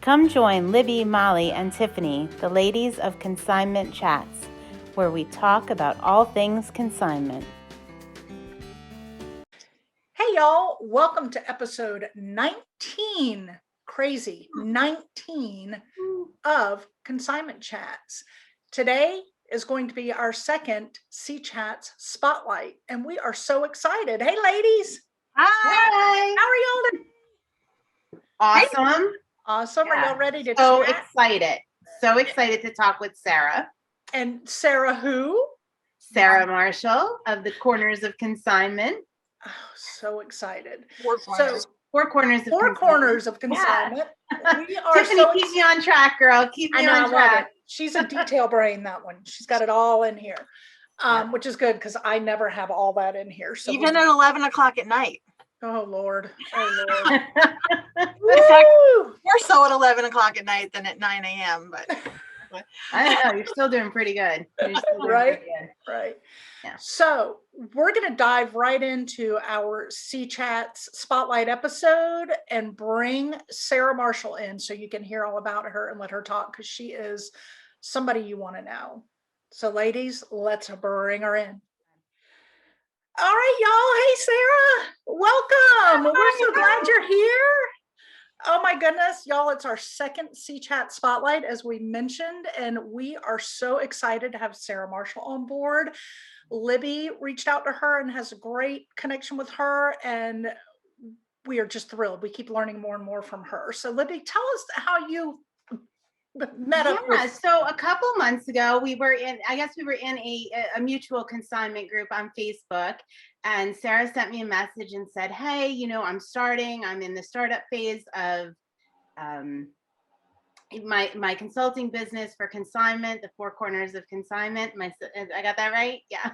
Come join Libby, Molly, and Tiffany, the ladies of Consignment Chats, where we talk about all things consignment. Hey y'all, welcome to episode 19, crazy, 19 of Consignment Chats. Today is going to be our second CChats Spotlight, and we are so excited. Hey ladies. Hi. How are y'all today? Awesome. Awesome. Yeah. Are y'all ready to So chat? excited. So excited to talk with Sarah. And Sarah who? Sarah Marshall of the Corners of Consignment. Oh, so excited. Four corners of Consignment. Yeah. We are Tiffany, keep me on track, girl. Keep me on track. Love it. She's a detail brain, that one. She's got it all in here, which is good because I never have all that in here. So even at 11 o'clock at night. Oh Lord. Oh Lord. In fact, more so at 11 o'clock at night than at 9 a.m. But I don't know. You're still doing pretty good. Right. Yeah. So we're going to dive right into our CChats Spotlight episode and bring Sarah Marshall in so you can hear all about her and let her talk because she is somebody you want to know. So ladies, let's bring her in. All right, y'all. Hey, Sarah. Welcome. We're so glad you're here. Oh my goodness, y'all, it's our second CChat Spotlight, as we mentioned, and we are so excited to have Sarah Marshall on board. Libby reached out to her and has a great connection with her, and we are just thrilled. We keep learning more and more from her. So Libby, tell us how you met up with... So a couple months ago, we were in a mutual consignment group on Facebook, and Sarah sent me a message and said, hey, I'm in the startup phase of my consulting business for consignment, the Four Corners of Consignment. I got that right? Yeah.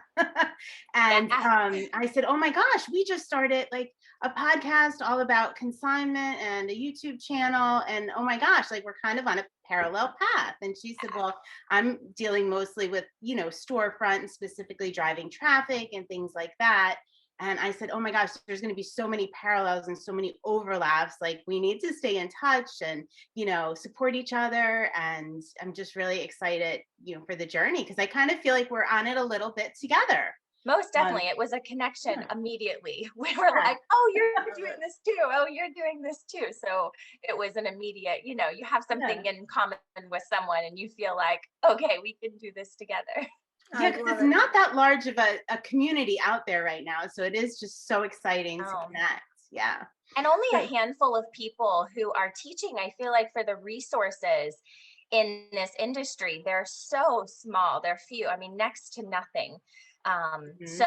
And I said, oh my gosh, we just started like a podcast all about consignment and a YouTube channel. And oh my gosh, like we're kind of on a parallel path. And she said, well, I'm dealing mostly with, storefront and specifically driving traffic and things like that. And I said, oh my gosh, there's going to be so many parallels and so many overlaps. Like we need to stay in touch and, support each other. And I'm just really excited, for the journey because I kind of feel like we're on it a little bit together. Most definitely. It was a connection immediately. We were like, oh, you're doing this too. Oh, you're doing this too. So it was an immediate, you have something in common with someone and you feel like, okay, we can do this together. Yeah, because it's not that large of a community out there right now. So it is just so exciting to connect. Yeah. And only a handful of people who are teaching, I feel like, for the resources in this industry. They're so small. They're few. I mean, next to nothing. So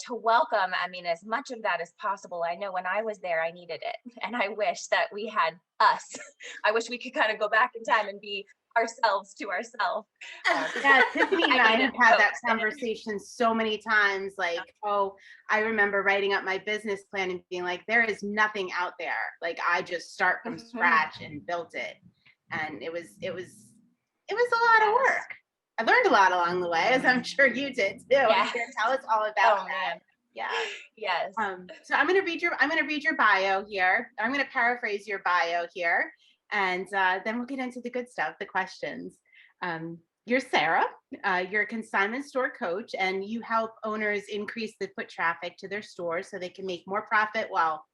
to welcome, as much of that as possible. I know when I was there, I needed it. And I wish that we had us. I wish we could kind of go back in time and be ourselves to ourselves. Yeah, Tiffany and I have had that conversation so many times. Like, oh, I remember writing up my business plan and being like, there is nothing out there. Like, I just start from scratch and built it. And it was a lot of work. I learned a lot along the way, as I'm sure you did too. Yes. You can tell us all about that. Man. Yeah. Yes. So I'm going to read your bio here. I'm going to paraphrase your bio here. And then we'll get into the good stuff, the questions. You're Sarah, you're a consignment store coach, and you help owners increase the foot traffic to their stores so they can make more profit while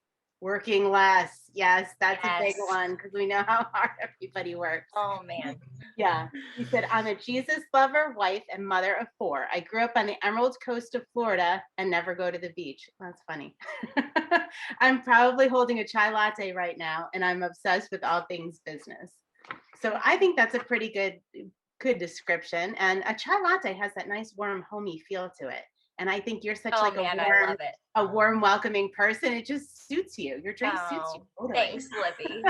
working less. Yes, that's a big one because we know how hard everybody works. Oh, man. Yeah. You said, I'm a Jesus lover, wife, and mother of 4. I grew up on the Emerald Coast of Florida and never go to the beach. That's funny. I'm probably holding a chai latte right now, and I'm obsessed with all things business. So I think that's a pretty good description. And a chai latte has that nice, warm, homey feel to it. And I think you're such a warm, welcoming person. It just suits you. Your drink suits you. Totally. Thanks, Libby.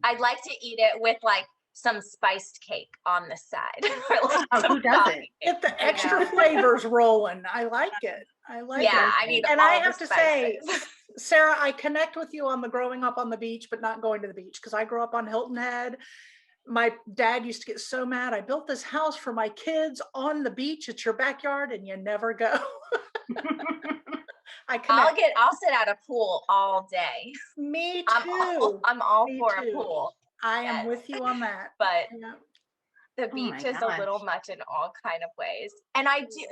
I'd like to eat it with like some spiced cake on the side. Who doesn't? Get the extra flavors rolling. I like it. I need and all I have the to say, Sarah, I connect with you on the growing up on the beach, but not going to the beach because I grew up on Hilton Head. My dad used to get so mad. I built this house for my kids on the beach. It's your backyard and you never go. I'll sit at a pool all day. Me too. I'm all for a pool. I am Yes. with you on that. But Yeah. the Oh my beach is a little gosh. much in all kind of ways. And I do,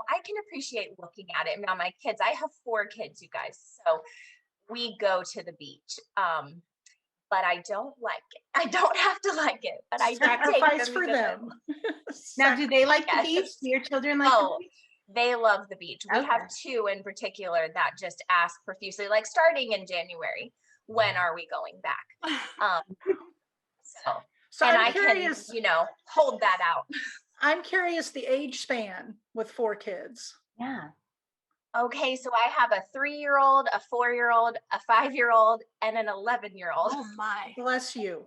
I can appreciate looking at it. Now my kids, I have 4 kids, you guys. So we go to the beach. But I don't like it. I don't have to like it, but I do take Sacrifice them for because I them. Now, do they like the Yes. beach? Do your children like the Oh, beach? they love the beach. We have Okay. 2 in particular that just ask profusely, like starting in January, when are we going back? So and I'm I curious. can, hold that out. I'm curious the age span with 4 kids. Yeah. Okay, so I have a 3-year-old, a 4-year-old, a 5-year-old, and an 11-year-old. Oh my. Bless you.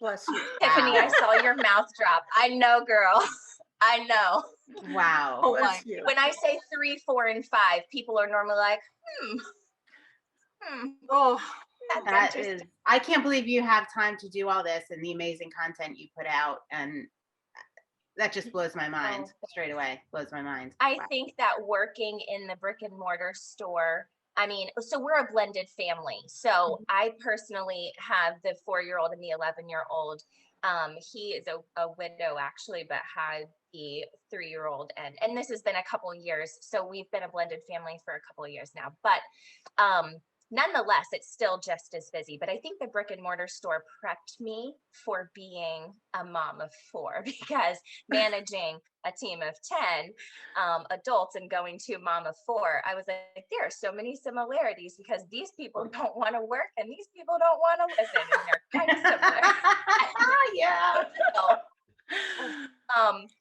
Bless you. Tiffany, I Wow. saw your mouth drop. I know, girl. I know. Wow. Oh my. Bless you. When I say 3, 4, and 5, people are normally like, Oh, that's That interesting. is, I can't believe you have time to do all this and the amazing content you put out. And that just blows my mind straight away. Blows my mind. I Wow. think that working in the brick and mortar store, so we're a blended family. So I personally have the 4-year-old and the 11-year-old. He is a widow actually, but had the 3-year-old, and this has been a couple of years. So we've been a blended family for a couple of years now, but nonetheless, it's still just as busy. But I think the brick and mortar store prepped me for being a mom of 4 because managing a team of 10 adults and going to mom of 4, I was like, there are so many similarities because these people don't want to work and these people don't want to listen, and they're kind of similar. Yeah.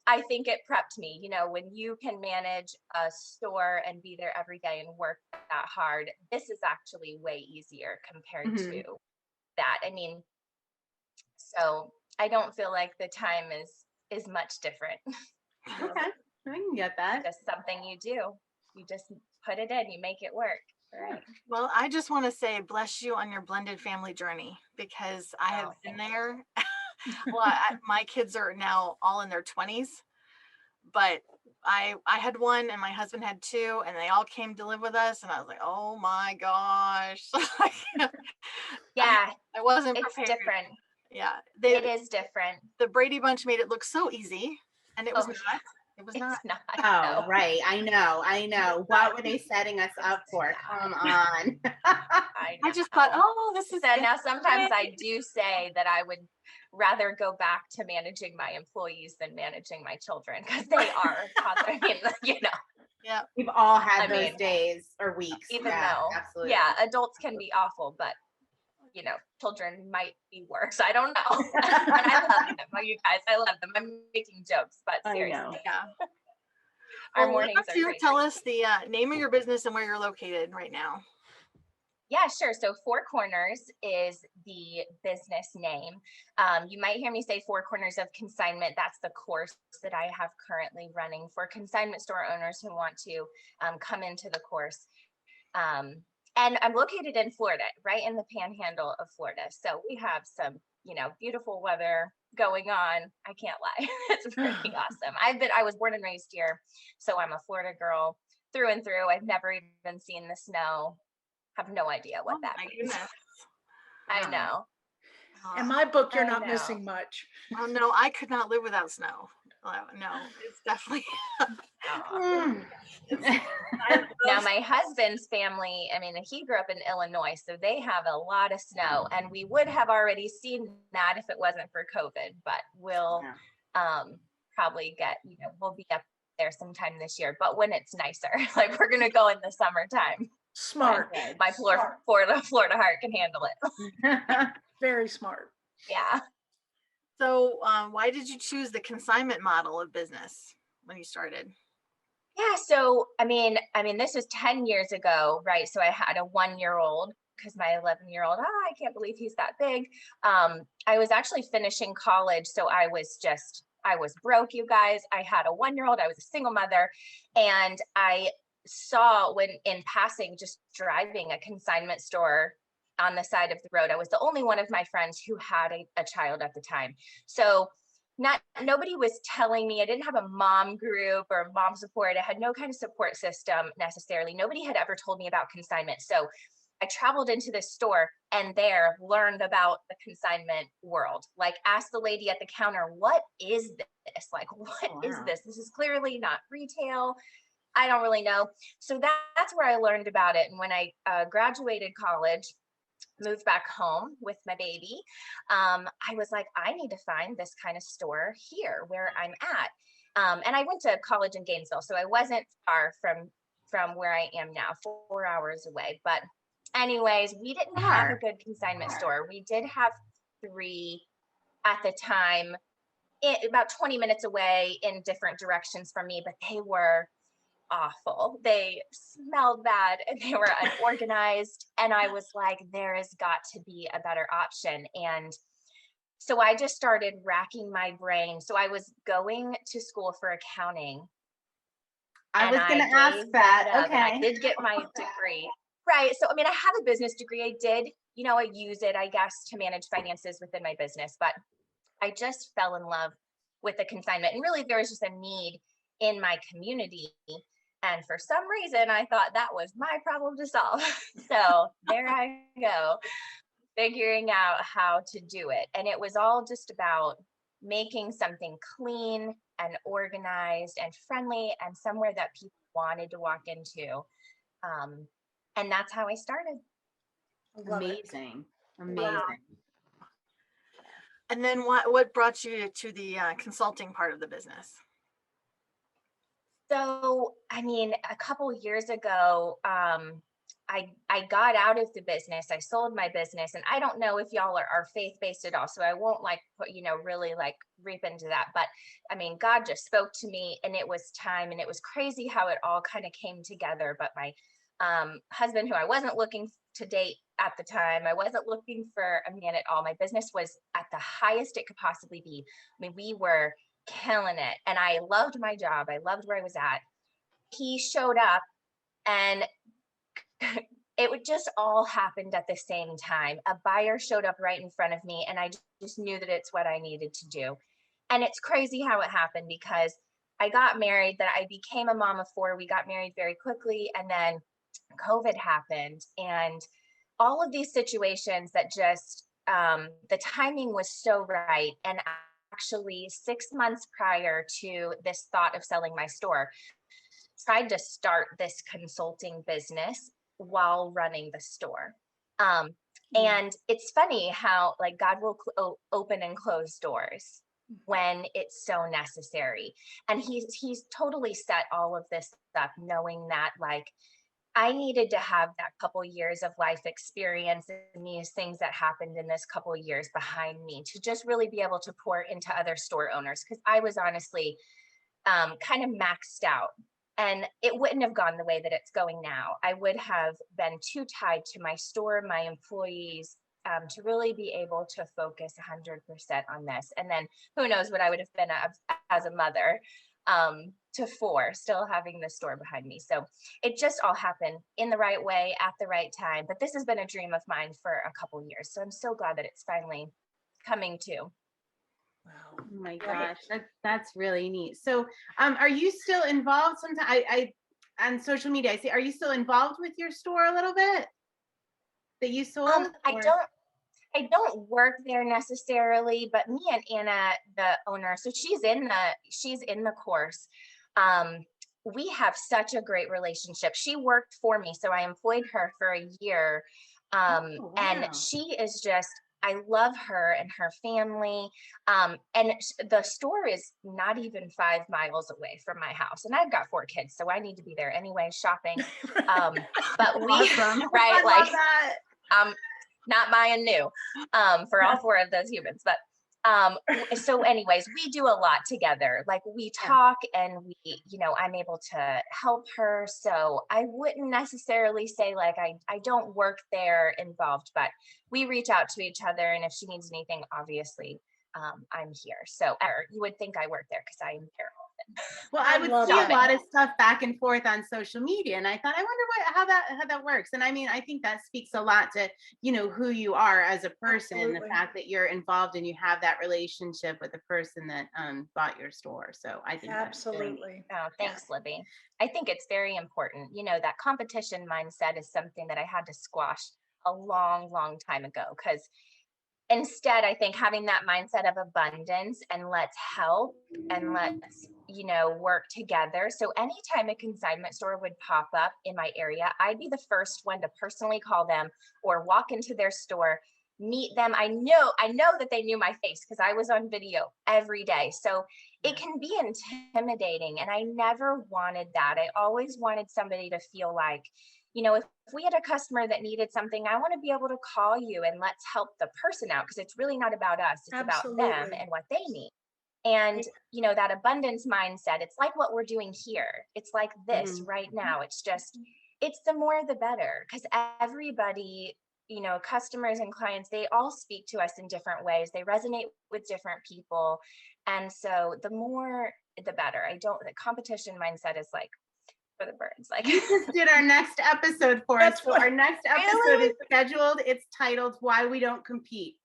I think it prepped me, when you can manage a store and be there every day and work that hard, this is actually way easier compared to that. So I don't feel like the time is much different. Okay. I can get that. Just something you do. You just put it in, you make it work. Right. well, I just want to say bless you on your blended family journey because I have been there. Well, my kids are now all in their 20s, but I had one and my husband had 2 and they all came to live with us. And I was like, oh my gosh. Yeah. I wasn't It's prepared. different. Yeah. It is different. The Brady Bunch made it look so easy and it was not. Yeah. It was It's not. not. Oh, No. right. I know. What were they setting us up for? Come on. I just thought, oh, this is So good. now sometimes I do say that I would rather go back to managing my employees than managing my children because they are Yeah. We've all had those days or weeks. even Yeah, though absolutely. adults can be awful, but children might be worse. I don't know. And I love them, you guys. I love them. I'm making jokes, but I seriously, know. Yeah. our Well, why mornings don't are you crazy. tell us the name of your business and where you're located right now? Yeah, sure. So 4 Corners is the business name. You might hear me say 4 Corners of Consignment. That's the course that I have currently running for consignment store owners who want to come into the course. And I'm located in Florida, right in the panhandle of Florida. So we have some, beautiful weather going on. I can't lie. It's pretty awesome. I was born and raised here. So I'm a Florida girl through and through. I've never even seen the snow. Have no idea what that my means. goodness. I know. In my book, you're I not know. missing much. Oh no, I could not live without snow. No, it's definitely. Now my husband's family, he grew up in Illinois, so they have a lot of snow, and we would have already seen that if it wasn't for COVID, but we'll probably we'll be up there sometime this year, but when it's nicer, like we're gonna go in the summertime. Smart. My Florida heart can handle it. Very smart. Yeah. So why did you choose the consignment model of business when you started? Yeah. So, this was 10 years ago, right? So I had a 1-year-old because my 11-year-old, I can't believe he's that big. I was actually finishing college. So I was broke, you guys. I had a 1-year-old. I was a single mother. And I saw when in passing, just driving a consignment store on the side of the road. I was the only one of my friends who had a child at the time. So nobody was telling me. I didn't have a mom group or mom support. I had no kind of support system necessarily. Nobody had ever told me about consignment. So I traveled into this store and there learned about the consignment world. Like, asked the lady at the counter, what is this? Like, what is this? This is clearly not retail. I don't really know. So that's where I learned about it. And when I graduated college, moved back home with my baby, I was like, I need to find this kind of store here where I'm at. And I went to college in Gainesville, so I wasn't far from where I am now, 4 hours away. But anyways, we didn't have a good consignment store. We did have 3 at the time, about 20 minutes away in different directions from me, but they were awful. They smelled bad and they were unorganized. And I was like, there has got to be a better option. And so I just started racking my brain. So I was going to school for accounting. I was going to ask that. Okay. I did get my degree. Right. So, I mean, I have a business degree. I did, I use it, I guess, to manage finances within my business, but I just fell in love with the consignment. And really, there was just a need in my community. And for some reason, I thought that was my problem to solve. So there I go, figuring out how to do it. And it was all just about making something clean and organized and friendly and somewhere that people wanted to walk into. And that's how I started. Amazing. Amazing. Wow. And then what brought you to the consulting part of the business? So, I mean, a couple years ago, I got out of the business. I sold my business, and I don't know if y'all are faith-based at all, so I won't really reap into that. But I mean, God just spoke to me, and it was time, and it was crazy how it all kind of came together. But my husband, who I wasn't looking to date at the time, I wasn't looking for a man at all. My business was at the highest it could possibly be. I mean, we were killing it. And I loved my job. I loved where I was at. He showed up and it would just all happened at the same time. A buyer showed up right in front of me and I just knew that it's what I needed to do. And it's crazy how it happened because I got married, that I became a mom of 4. We got married very quickly. And then COVID happened and all of these situations that just, the timing was so right. And actually 6 months prior to this thought of selling my store, tried to start this consulting business while running the store. And it's funny how God will open and close doors when it's so necessary. And he's totally set all of this up knowing that I needed to have that couple years of life experience and these things that happened in this couple years behind me to just really be able to pour into other store owners. Because I was honestly kind of maxed out and it wouldn't have gone the way that it's going now. I would have been too tied to my store, my employees, to really be able to focus 100% on this. And then who knows what I would have been as a mother. To 4, still having the store behind me. So it just all happened in the right way at the right time. But this has been a dream of mine for a couple years. So I'm so glad that it's finally coming to. Wow. Oh my gosh, that's really neat. So are you still involved sometimes? I on social media, I see, are you still involved with your store a little bit that you sold? I don't work there necessarily, but me and Anna, the owner, so she's in the course. We have such a great relationship. She worked for me, so I employed her for a year. And she is just, I love her and her family. And the store is not even 5 miles away from my house. And I've got 4 kids, so I need to be there anyway, shopping. But we, awesome. right, not buying new for all 4 of those humans. But so anyways, we do a lot together. We talk and we, I'm able to help her. So I wouldn't necessarily say I don't work there involved, but we reach out to each other. And if she needs anything, obviously I'm here. So you would think I work there because I am there often. Well, I would love see a that. lot of stuff back and forth on social media, and I thought, I wonder how that works. And I mean, I think that speaks a lot to, you know, who you are as a person, Absolutely. the fact that you're involved and you have that relationship with the person that bought your store. So I think Absolutely. Oh, thanks, Libby. I think it's very important. You know, that competition mindset is something that I had to squash a long, long time ago, because instead, I think having that mindset of abundance and let's help and let's, you know, work together. So anytime a consignment store would pop up in my area, I'd be the first one to personally call them or walk into their store, meet them. I know that they knew my face because I was on video every day. So it can be intimidating. And I never wanted that. I always wanted somebody to feel like, you know, if we had a customer that needed something, I want to be able to call you and let's help the person out, because it's really not about us. It's about them Absolutely. and what they need. And, you know, that abundance mindset, it's like what we're doing here. It's like this right now. It's just, it's the more the better, because everybody, you know, customers and clients, they all speak to us in different ways. They resonate with different people. And so the more, the better. The competition mindset is like, for the birds. Like, You just did our next episode for us. So our next episode is scheduled. It's titled "Why We Don't Compete."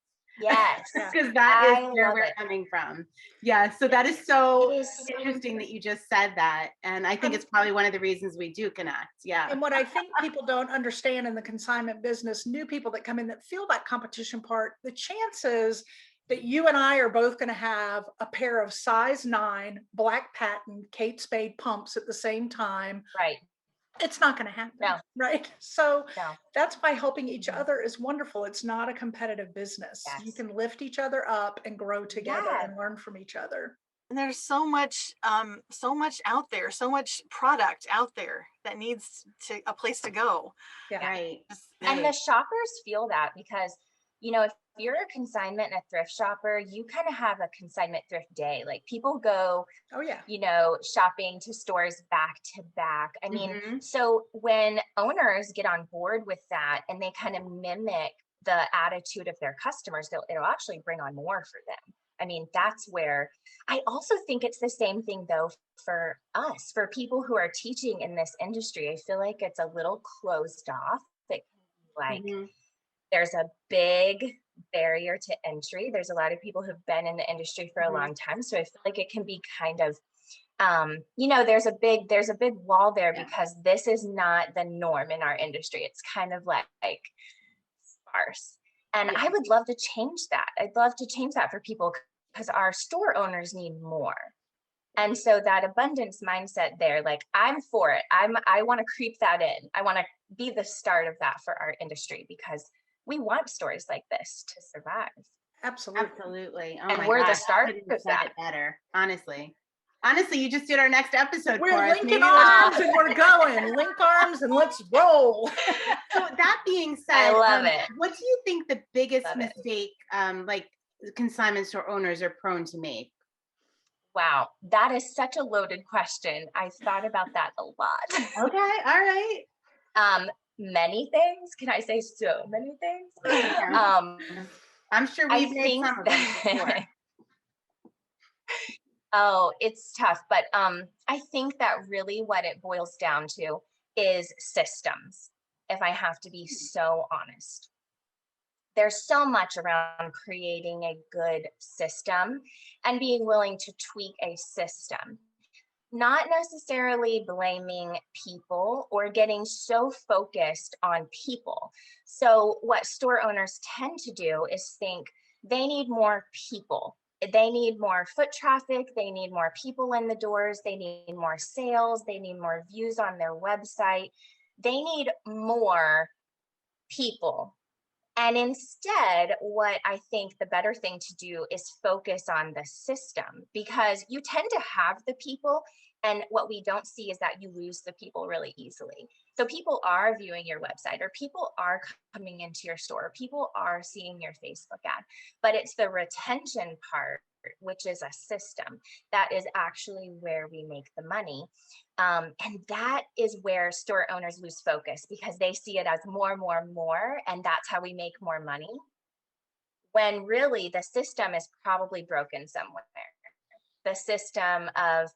yes, Because that is I where love we're it. coming from. Yeah. So that is so It is so interesting that you just said that. And I think it's probably one of the reasons we do connect. Yeah. And what I think people don't understand in the consignment business, new people that come in that feel that competition part, the chances that you and I are both going to have a pair of size 9 black patent Kate Spade pumps at the same time, Right. it's not going to happen. No. Right. So No. that's why helping each other is wonderful. It's not a competitive business. Yes. You can lift each other up and grow together Yeah. and learn from each other. And there's so much out there, so much product out there that needs a place to go. Yeah. Right. And the shoppers feel that, because, you know, if you're a consignment and a thrift shopper, you kind of have a consignment thrift day. Like, people go, Oh yeah. you know, shopping to stores back to back. I mean, so when owners get on board with that and they kind of mimic the attitude of their customers, it'll actually bring on more for them. I mean, that's where I also think it's the same thing though for us, for people who are teaching in this industry. I feel like it's a little closed off. Like, there's a big barrier to entry. There's a lot of people who've been in the industry for a long time. So I feel like it can be kind of, you know, there's a big wall there because this is not the norm in our industry. It's kind of like sparse. And I would love to change that. I'd love to change that for people, because our store owners need more. And so that abundance mindset there, like, I'm for it. I want to creep that in. I want to be the start of that for our industry, because we want stories like this to survive. Absolutely. Oh, and we're the start of that. Better. Honestly, you just did our next episode. We're linking arms and we're going. Link arms and let's roll. So that being said, I love it. What do you think the biggest mistake, like, consignment store owners are prone to make? Wow, that is such a loaded question. I've thought about that a lot. Okay, all right. Many things. Can I say so many things? I'm sure we've made some of them before. Oh, it's tough. But I think that really what it boils down to is systems, if I have to be so honest. There's so much around creating a good system and being willing to tweak a system. Not necessarily blaming people or getting so focused on people. So what store owners tend to do is think they need more people. They need more foot traffic. They need more people in the doors. They need more sales. They need more views on their website. They need more people. And instead, what I think the better thing to do is focus on the system, because you tend to have the people. And what we don't see is that you lose the people really easily. So people are viewing your website, or people are coming into your store, or people are seeing your Facebook ad, but it's the retention part, which is a system, that is actually where we make the money. And that is where store owners lose focus, because they see it as more, and that's how we make more money. When really the system is probably broken somewhere. The system of,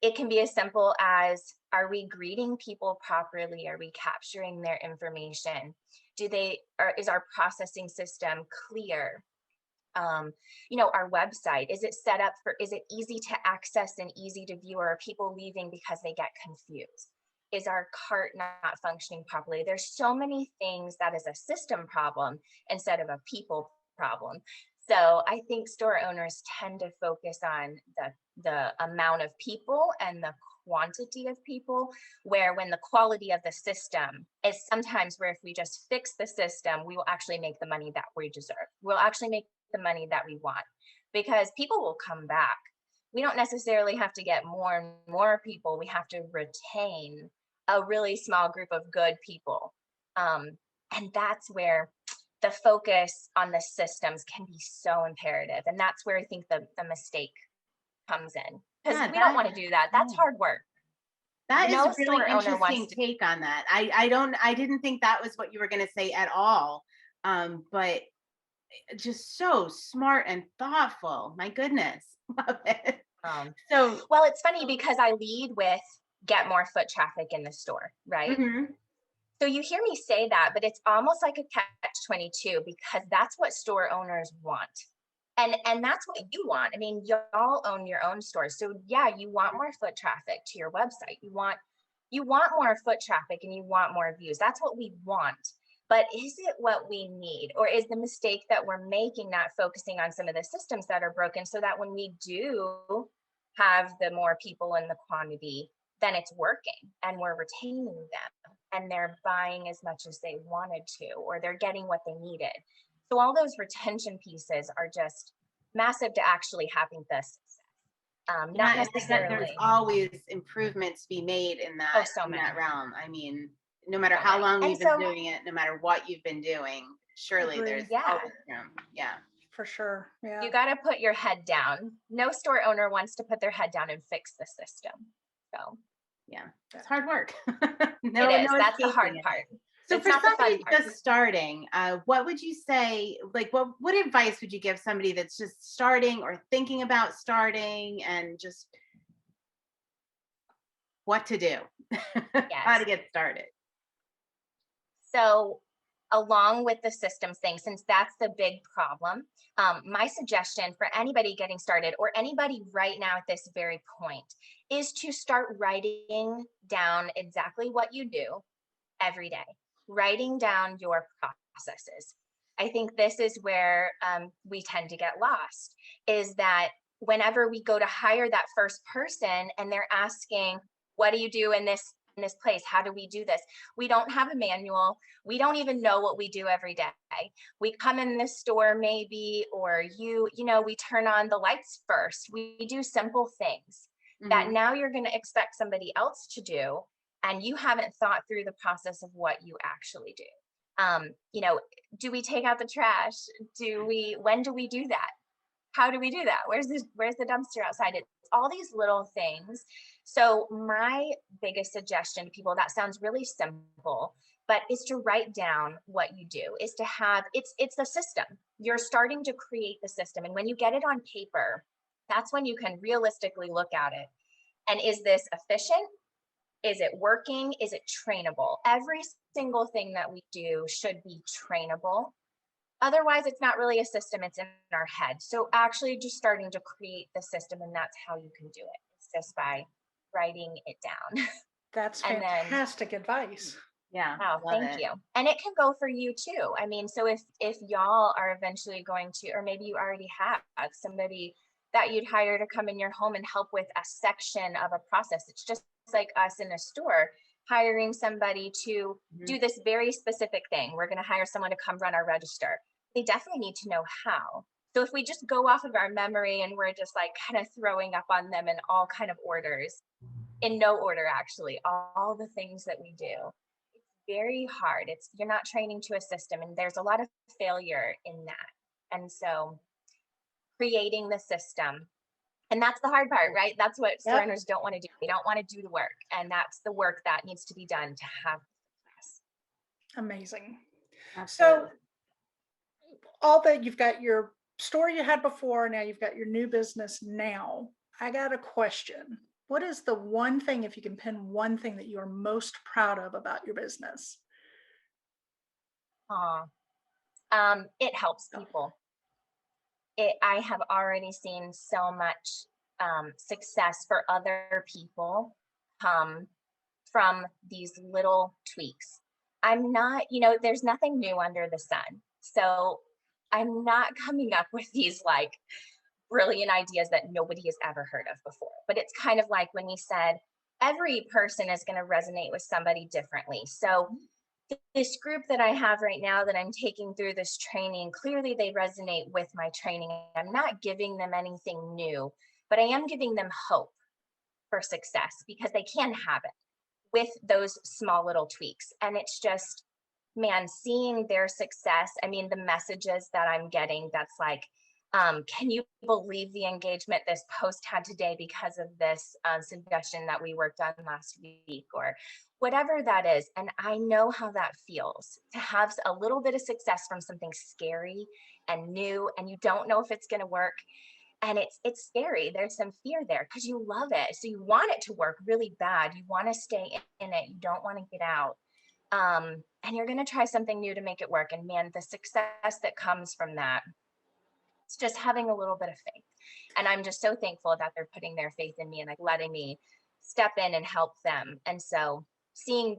it can be as simple as, are we greeting people properly? Are we capturing their information? Is our processing system clear? Our website, is it set up is it easy to access and easy to view, or are people leaving because they get confused? Is our cart not functioning properly? There's so many things that is a system problem instead of a people problem. So I think store owners tend to focus on the amount of people and the quantity of people, where when the quality of the system is sometimes where if we just fix the system, we will actually make the money that we deserve. We'll actually make the money that we want, because people will come back. We don't necessarily have to get more and more people. We have to retain a really small group of good people. And that's where the focus on the systems can be so imperative. And that's where I think the mistake comes in, because we don't want to do that. That's hard work. That is No a really store owner interesting wants to- take on that. I didn't think that was what you were going to say at all. But just so smart and thoughtful. My goodness. Love it. Well, it's funny because I lead with get more foot traffic in the store, right? Mhm. So you hear me say that, but it's almost like a catch-22, because that's what store owners want. And that's what you want. I mean, y'all own your own stores. So yeah, you want more foot traffic to your website. You want more foot traffic and you want more views. That's what we want. But is it what we need? Or is the mistake that we're making not focusing on some of the systems that are broken, so that when we do have the more people and the quantity, then it's working and we're retaining them and they're buying as much as they wanted to, or they're getting what they needed. So all those retention pieces are just massive to actually having this. Not necessarily. There's always improvements to be made in that, so many. that realm. I mean, no matter how long you've been doing it, no matter what you've been doing, surely there's always room. Yeah. For sure. Yeah. You got to put your head down. No store owner wants to put their head down and fix the system. So yeah, it's hard work. That's the hard part. So for somebody just starting, what would you say, like what advice would you give somebody that's just starting or thinking about starting, and just what to do, how to get started? So along with the systems thing, since that's the big problem, my suggestion for anybody getting started, or anybody right now at this very point, is to start writing down exactly what you do every day, writing down your processes. I think this is where we tend to get lost, is that whenever we go to hire that first person and they're asking, what do you do in this place? How do we do this? We don't have a manual. We don't even know what we do every day. We come in the store maybe, or we turn on the lights first. We do simple things that now you're going to expect somebody else to do, and you haven't thought through the process of what you actually do. Do we take out the trash? When do we do that? How do we do that? Where's the dumpster outside? It's all these little things. So my biggest suggestion to people, that sounds really simple, but is to write down what you do, is to have, it's the system. You're starting to create the system. And when you get it on paper, that's when you can realistically look at it. And is this efficient? Is it working? Is it trainable? Every single thing that we do should be trainable. Otherwise, it's not really a system, it's in our head. So actually just starting to create the system, and that's how you can do it. It's just by writing it down. That's fantastic advice. Yeah. Oh, thank you. And it can go for you too. I mean, so if y'all are eventually going to, or maybe you already have somebody that you'd hire to come in your home and help with a section of a process. It's just like us in a store hiring somebody to do this very specific thing. We're going to hire someone to come run our register. They definitely need to know how. So if we just go off of our memory and we're just like kind of throwing up on them in all kind of orders, in no order actually, all the things that we do, it's very hard. You're not training to a system, and there's a lot of failure in that. And so creating the system, and that's the hard part, right? That's what store owners don't want to do. They don't want to do the work. And that's the work that needs to be done to have success. Amazing. Absolutely. So all that, you've got your store you had before, now you've got your new business now. I got a question. What is the one thing, if you can pin one thing that you are most proud of about your business? It helps people. I have already seen so much success for other people come from these little tweaks. I'm not, there's nothing new under the sun. So I'm not coming up with these like brilliant ideas that nobody has ever heard of before. But it's kind of like when we said, every person is going to resonate with somebody differently. So this group that I have right now that I'm taking through this training, clearly they resonate with my training. I'm not giving them anything new, but I am giving them hope for success because they can have it with those small little tweaks. And it's just, man, seeing their success. I mean, the messages that I'm getting, that's like, can you believe the engagement this post had today because of this suggestion that we worked on last week, or whatever that is. And I know how that feels to have a little bit of success from something scary and new, and you don't know if it's going to work. And it's scary. There's some fear there because you love it. So you want it to work really bad. You want to stay in it. You don't want to get out. And you're going to try something new to make it work. And man, the success that comes from that, it's just having a little bit of faith. And I'm just so thankful that they're putting their faith in me and like letting me step in and help them. And so seeing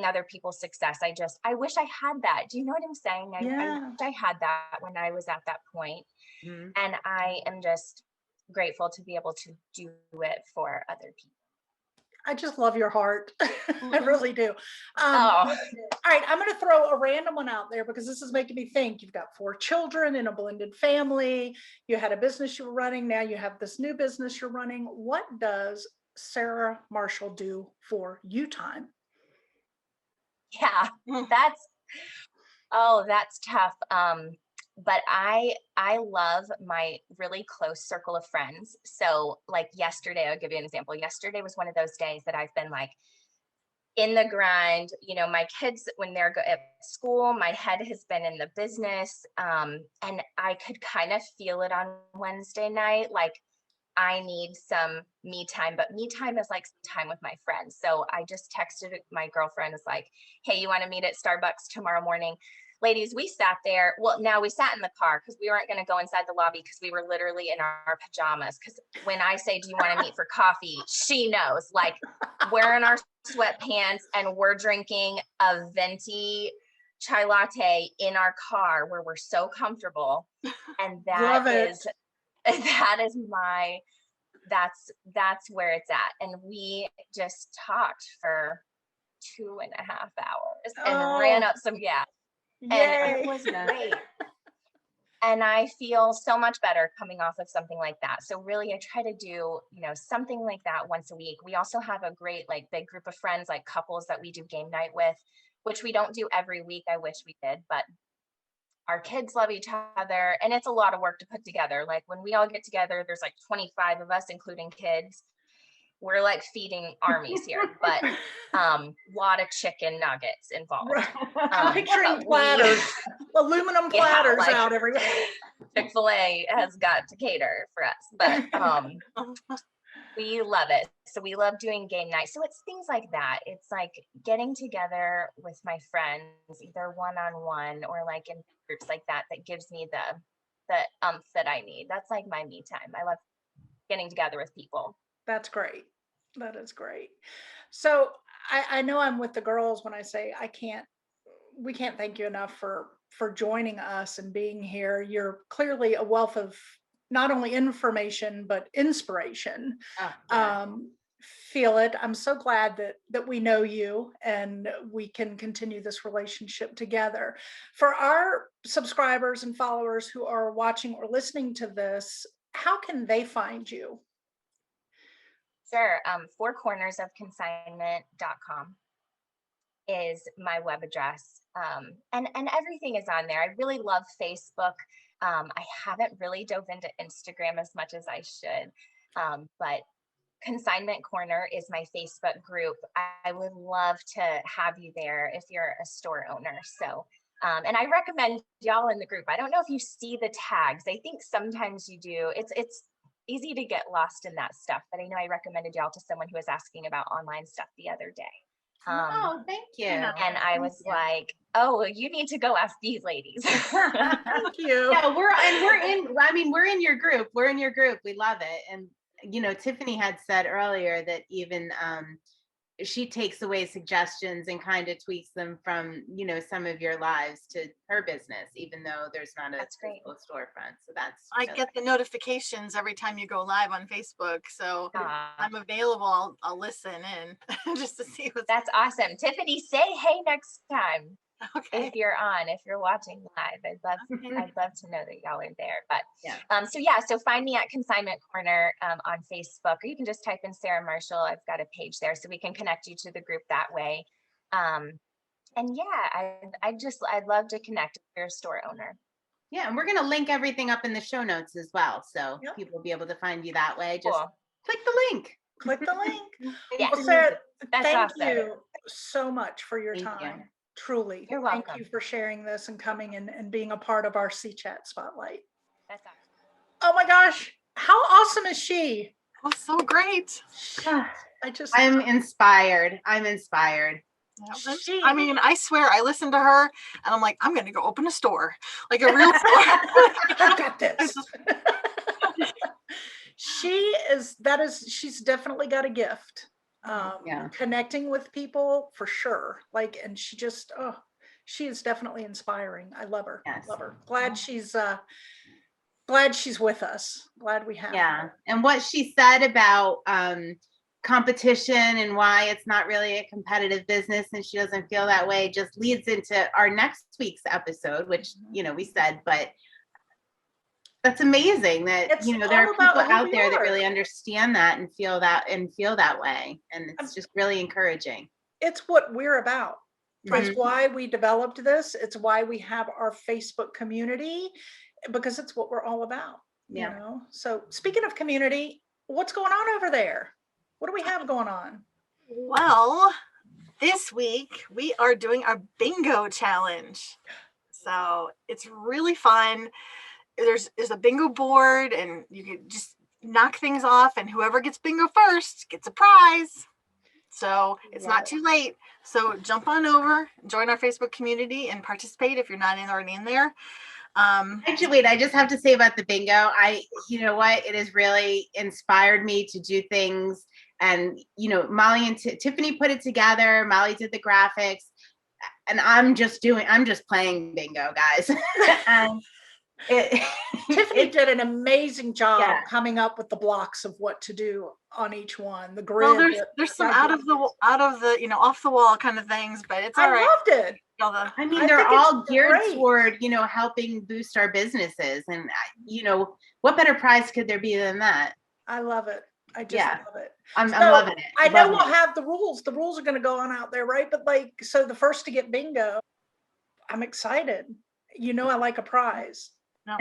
other people's success, I wish I had that. Do you know what I'm saying? I wish I had that when I was at that point. Mm-hmm. And I am just grateful to be able to do it for other people. I just love your heart. I really do. All right. I'm going to throw a random one out there because this is making me think. You've got 4 children in a blended family. You had a business you were running. Now you have this new business you're running. What does Sarah Marshall do for you time? Yeah, that's tough. But I love my really close circle of friends. So like yesterday, I'll give you an example. Yesterday was one of those days that I've been like in the grind. My kids, when they're at school, my head has been in the business. And I could kind of feel it on Wednesday night. Like I need some me time, but me time is like time with my friends. So I just texted my girlfriend, is like, hey, you want to meet at Starbucks tomorrow morning? Ladies, we sat there. Well, now we sat in the car because we weren't going to go inside the lobby because we were literally in our pajamas. Because when I say, do you want to meet for coffee? She knows, like we're in our sweatpants and we're drinking a venti chai latte in our car where we're so comfortable. And that's where it's at. And we just talked for 2.5 hours and ran up some gas. And it was great. And I feel so much better coming off of something like that. So really I try to do, something like that once a week. We also have a great, like big group of friends, like couples that we do game night with, which we don't do every week. I wish we did, but our kids love each other and it's a lot of work to put together. Like when we all get together, there's like 25 of us, including kids. We're like feeding armies here, but lot of chicken nuggets involved. Picturing platters, aluminum platters out everywhere. Chick-fil-A has got to cater for us, but we love it. So we love doing game night. So it's things like that. It's like getting together with my friends, either one-on-one or like in groups like that gives me the umph that I need. That's like my me time. I love getting together with people. That's great. That is great. So I know I'm with the girls when I say we can't thank you enough for joining us and being here. You're clearly a wealth of not only information, but inspiration. Feel it. I'm so glad that we know you and we can continue this relationship together. For our subscribers and followers who are watching or listening to this, how can they find you? Sure. 4cornersofconsignment.com is my web address. And everything is on there. I really love Facebook. I haven't really dove into Instagram as much as I should. But Consignment Corner is my Facebook group. I would love to have you there if you're a store owner. So, and I recommend y'all in the group. I don't know if you see the tags. I think sometimes you do. easy to get lost in that stuff. But I know I recommended y'all to someone who was asking about online stuff the other day. Oh, thank you. And I was like, oh, well, you need to go ask these ladies. Thank you. Yeah, we're in your group. We're in your group. We love it. And Tiffany had said earlier that even she takes away suggestions and kind of tweaks them from, some of your lives to her business, even though there's not a physical storefront. So I get the notifications every time you go live on Facebook. So I'm available. I'll listen in just to see what's. That's awesome. Tiffany, say hey next time. Okay. If you're watching live, I'd love to know that y'all are there. But so find me at Consignment Corner on Facebook, or you can just type in Sarah Marshall. I've got a page there, so we can connect you to the group that way. And yeah, I'd love to connect if you're a store owner. Yeah, and we're gonna link everything up in the show notes as well, so people will be able to find you that way. Just click the link. Click the link. Yes. Well, Sarah, That's thank awesome. you so much for your Thank time. you. Truly. You're Thank welcome. you for sharing this and coming and being a part of our CChat Spotlight. That's awesome. Oh my gosh, how awesome is she? Oh, so great. I'm inspired. I mean, I swear, I listened to her and I'm like, I'm going to go open a store, like a real store. I got this. She's definitely got a gift. Connecting with people for sure. And she is definitely inspiring. I love her. Yes. Love her. Glad she's with us. Glad we have her. And what she said about competition and why it's not really a competitive business and she doesn't feel that way just leads into our next week's episode, which we said, but that's amazing that there are people out there that really understand that and feel that way, and it's just really encouraging. It's what we're about. It's why we developed this. It's why we have our Facebook community, because it's what we're all about. So speaking of community, what's going on over there? What do we have going on? Well, this week we are doing our bingo challenge. So it's really fun. There's a bingo board and you can just knock things off, and whoever gets bingo first gets a prize. So it's not too late. So jump on over, join our Facebook community and participate if you're not already in there. Actually, I just have to say about the bingo, it has really inspired me to do things. And, Molly and Tiffany put it together. Molly did the graphics, and I'm just playing bingo, guys. And Tiffany did an amazing job coming up with the blocks of what to do on each one. The grid. Well, there's some out of the off the wall kind of things, but it's all right. I loved it. I mean, they're all geared toward helping boost our businesses, and what better prize could there be than that? I love it. I just love it. I'm loving it. I know we'll have the rules. The rules are going to go on out there, right? But so the first to get bingo, I'm excited. I like a prize. No.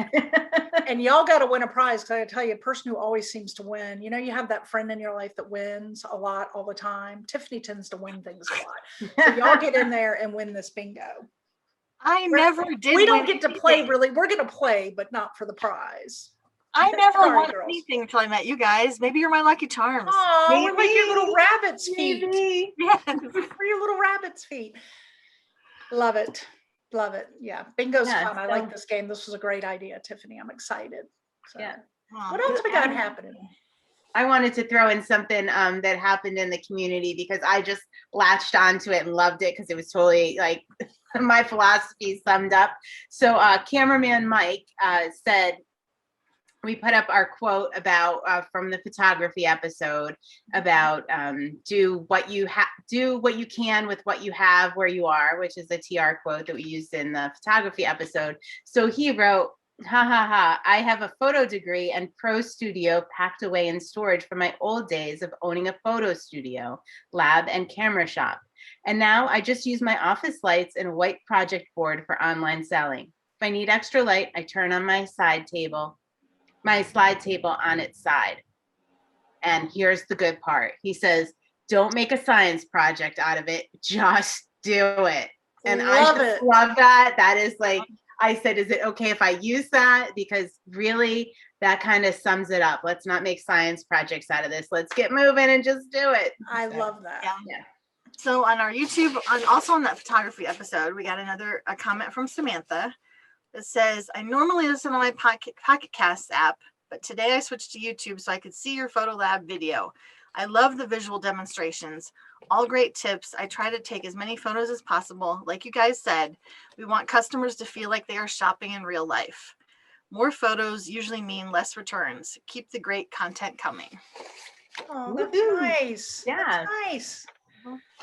And y'all got to win a prize, because I tell you, a person who always seems to win, you have that friend in your life that wins a lot all the time. Tiffany tends to win things a lot. So y'all get in there and win this bingo. Never did. We don't get to play really. We're going to play, but not for the prize. I never won anything until I met you guys. Maybe you're my lucky charms. Oh, we're like your little rabbit's feet. Yes. We're your little rabbit's feet. Love it. Love it. Yeah. Bingo's fun. I like this game. This was a great idea, Tiffany. I'm excited. So, what else we got happening? I wanted to throw in something that happened in the community, because I just latched onto it and loved it, because it was totally my philosophy summed up. So cameraman Mike said, we put up our quote about from the photography episode about do what you can with what you have where you are, which is a TR quote that we used in the photography episode. So he wrote, ha ha ha, I have a photo degree and pro studio packed away in storage from my old days of owning a photo studio, lab, and camera shop. And now I just use my office lights and a white project board for online selling. If I need extra light, I turn on my slide table on its side. And here's the good part. He says, don't make a science project out of it. Just do it. And I just love that. That is I said, is it okay if I use that? Because really, that kind of sums it up. Let's not make science projects out of this. Let's get moving and just do it. I love that. Yeah. So on our YouTube, also on that photography episode, we got a comment from Samantha that says, I normally listen on my Pocket Casts app, but today I switched to YouTube so I could see your Photo Lab video. I love the visual demonstrations. All great tips. I try to take as many photos as possible. Like you guys said, we want customers to feel like they are shopping in real life. More photos usually mean less returns. Keep the great content coming. Oh, that's nice. Yeah. That's nice.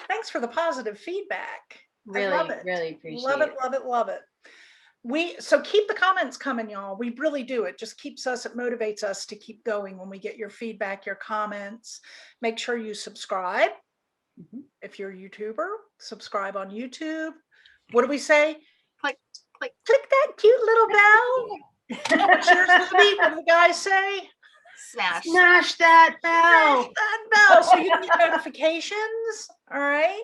Thanks for the positive feedback. Really, I love it. really appreciate Love it, love it, love it. So keep the comments coming, y'all. We really do. It just keeps us, it motivates us to keep going when we get your feedback, your comments. Make sure you subscribe. If you're a YouTuber, subscribe on YouTube. What do we say? Click that cute little bell. What's yours, Libby? What do the guys say? Smash that bell. Smash that bell so you can get notifications. All right.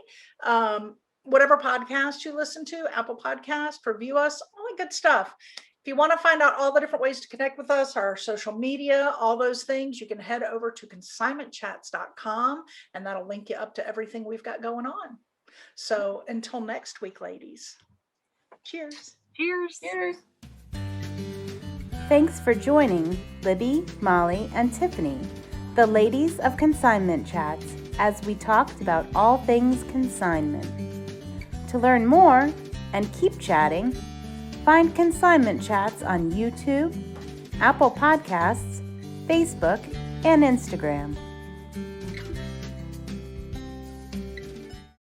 Whatever podcast you listen to, Apple Podcast, review us, all that good stuff. If you want to find out all the different ways to connect with us, our social media, all those things, you can head over to consignmentchats.com and that'll link you up to everything we've got going on. So until next week, ladies. Cheers. Cheers. Cheers. Thanks for joining Libby, Molly, and Tiffany, the ladies of Consignment Chats, as we talked about all things consignment. To learn more and keep chatting, find Consignment Chats on YouTube, Apple Podcasts, Facebook, and Instagram.